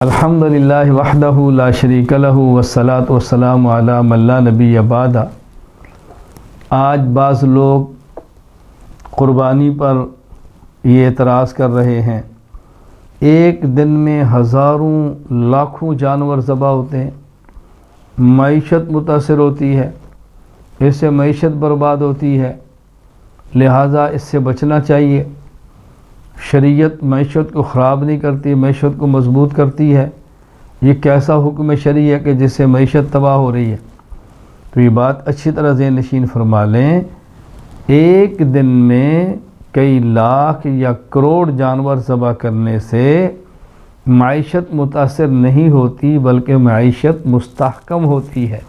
الحمدللہ وحدہ لا شریک لہ والصلاۃ والسلام علی من لا نبی بعد۔ آج بعض لوگ قربانی پر یہ اعتراض کر رہے ہیں، ایک دن میں ہزاروں لاکھوں جانور ذبح ہوتے ہیں، معیشت متاثر ہوتی ہے، اس سے معیشت برباد ہوتی ہے، لہٰذا اس سے بچنا چاہیے۔ شریعت معیشت کو خراب نہیں کرتی، معیشت کو مضبوط کرتی ہے۔ یہ کیسا حکم شرعی ہے کہ جس سے معیشت تباہ ہو رہی ہے؟ تو یہ بات اچھی طرح ذہن نشین فرما لیں، ایک دن میں کئی لاکھ یا کروڑ جانور ذبح کرنے سے معیشت متاثر نہیں ہوتی بلکہ معیشت مستحکم ہوتی ہے۔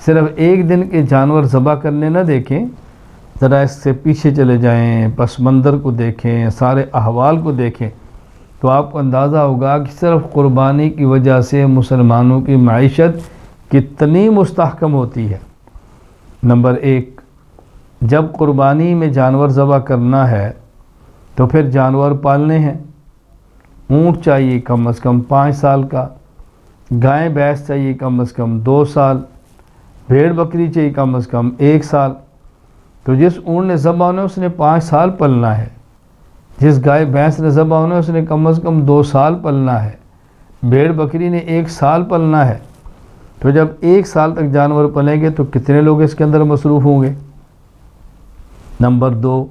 صرف ایک دن کے جانور ذبح کرنے نہ دیکھیں، ذرا اس سے پیچھے چلے جائیں، پس منظر کو دیکھیں، سارے احوال کو دیکھیں تو آپ کو اندازہ ہوگا کہ صرف قربانی کی وجہ سے مسلمانوں کی معیشت کتنی مستحکم ہوتی ہے۔ نمبر ایک، جب قربانی میں جانور ذبح کرنا ہے تو پھر جانور پالنے ہیں۔ اونٹ چاہیے کم از کم 5 سال کا، گائے بھینس چاہیے کم از کم 2 سال، بھیڑ بکری چاہیے کم از کم 1 سال۔ تو جس اونٹ نے ذبح ہونا ہے اس نے 5 سال پلنا ہے، جس گائے بھینس نے ذبح ہونا ہے اس نے کم از کم 2 سال پلنا ہے، بھیڑ بکری نے 1 سال پلنا ہے۔ تو جب 1 سال تک جانور پلیں گے تو کتنے لوگ اس کے اندر مصروف ہوں گے؟ نمبر 2،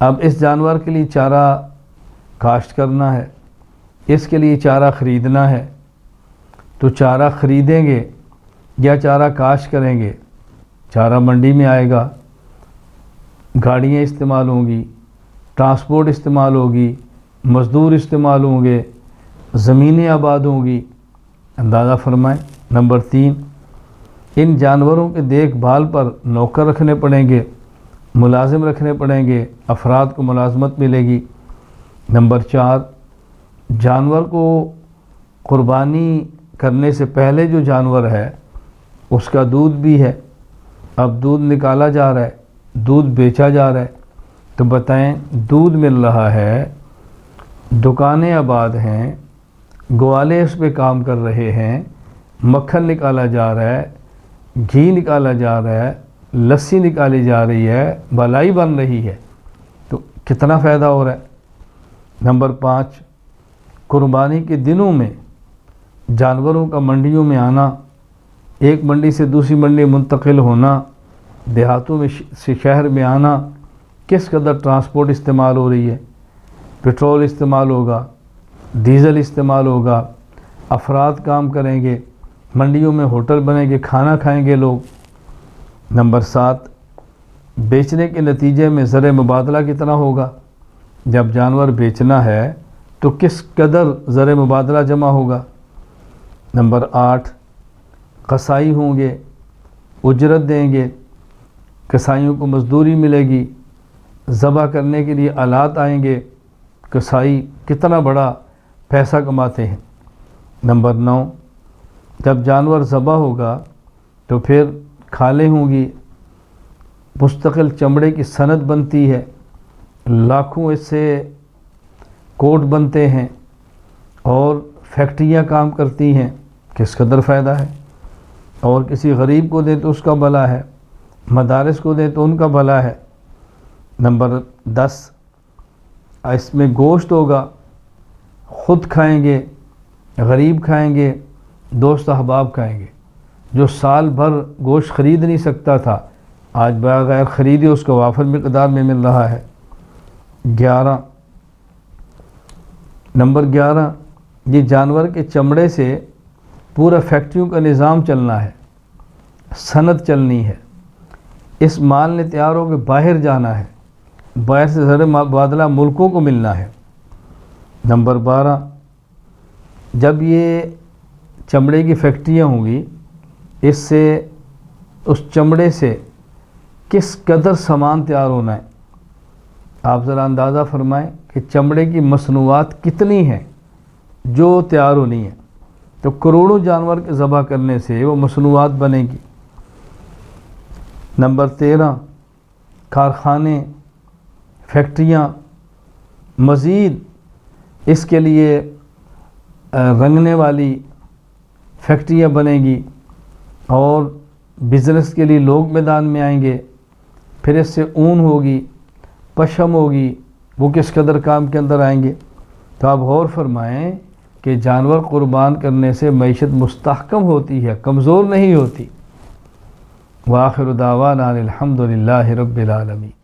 اب اس جانور کے لیے چارہ کاشت کرنا ہے، اس کے لیے چارہ خریدنا ہے۔ تو چارہ خریدیں گے یا چارہ کاشت کریں گے؟ چارہ منڈی میں آئے گا، گاڑیاں استعمال ہوں گی، ٹرانسپورٹ استعمال ہوگی، مزدور استعمال ہوں گے، زمینیں آباد ہوں گی، اندازہ فرمائیں۔ نمبر 3، ان جانوروں کے دیکھ بھال پر نوکر رکھنے پڑیں گے، ملازم رکھنے پڑیں گے، افراد کو ملازمت ملے گی۔ نمبر 4، جانور کو قربانی کرنے سے پہلے جو جانور ہے اس کا دودھ بھی ہے، اب دودھ نکالا جا رہا ہے، دودھ بیچا جا رہا ہے، تو بتائیں دودھ مل رہا ہے، دکانیں آباد ہیں، گوالے اس پہ کام کر رہے ہیں، مکھن نکالا جا رہا ہے، گھی نکالا جا رہا ہے، لسی نکالی جا رہی ہے، بلائی بن رہی ہے، تو کتنا فائدہ ہو رہا ہے۔ نمبر 5، قربانی کے دنوں میں جانوروں کا منڈیوں میں آنا، ایک منڈی سے دوسری منڈی منتقل ہونا، دیہاتوں میں سے شہر میں آنا، کس قدر ٹرانسپورٹ استعمال ہو رہی ہے، پیٹرول استعمال ہوگا، ڈیزل استعمال ہوگا، افراد کام کریں گے، منڈیوں میں ہوٹل بنیں گے، کھانا کھائیں گے لوگ۔ نمبر 7، بیچنے کے نتیجے میں زر مبادلہ کتنا ہوگا؟ جب جانور بیچنا ہے تو کس قدر زر مبادلہ جمع ہوگا؟ نمبر 8، قصائی ہوں گے، اجرت دیں گے، قصائیوں کو مزدوری ملے گی، ذبح کرنے کے لیے آلات آئیں گے، قصائی کتنا بڑا پیسہ کماتے ہیں۔ نمبر 9، جب جانور ذبح ہوگا تو پھر کھالیں ہوں گی، مستقل چمڑے کی صنعت بنتی ہے، لاکھوں اس سے کوٹ بنتے ہیں اور فیکٹریاں کام کرتی ہیں، کس قدر فائدہ ہے۔ اور کسی غریب کو دیں تو اس کا بھلا ہے، مدارس کو دیں تو ان کا بھلا ہے۔ نمبر 10، اس میں گوشت ہوگا، خود کھائیں گے، غریب کھائیں گے، دوست احباب کھائیں گے۔ جو سال بھر گوشت خرید نہیں سکتا تھا آج بغیر خریدے اس کو وافر مقدار میں مل رہا ہے۔ نمبر 11، یہ جانور کے چمڑے سے پورا فیکٹریوں کا نظام چلنا ہے، صنعت چلنی ہے، اس مال نے تیار ہو کے باہر جانا ہے، باہر سے زر مبادلہ ملکوں کو ملنا ہے۔ نمبر 12، جب یہ چمڑے کی فیکٹریاں ہوں گی، اس چمڑے سے کس قدر سامان تیار ہونا ہے؟ آپ ذرا اندازہ فرمائیں کہ چمڑے کی مصنوعات کتنی ہیں جو تیار ہونی ہیں، تو کروڑوں جانور کے ذبح کرنے سے وہ مصنوعات بنے گی۔ نمبر 13، کارخانے، فیکٹریاں، مزید اس کے لیے رنگنے والی فیکٹریاں بنیں گی اور بزنس کے لیے لوگ میدان میں آئیں گے، پھر اس سے اون ہوگی، پشم ہوگی، وہ کس قدر کام کے اندر آئیں گے۔ تو آپ غور فرمائیں کہ جانور قربان کرنے سے معیشت مستحکم ہوتی ہے، کمزور نہیں ہوتی۔ وآخر دعوانا الحمد للہ رب العالمین۔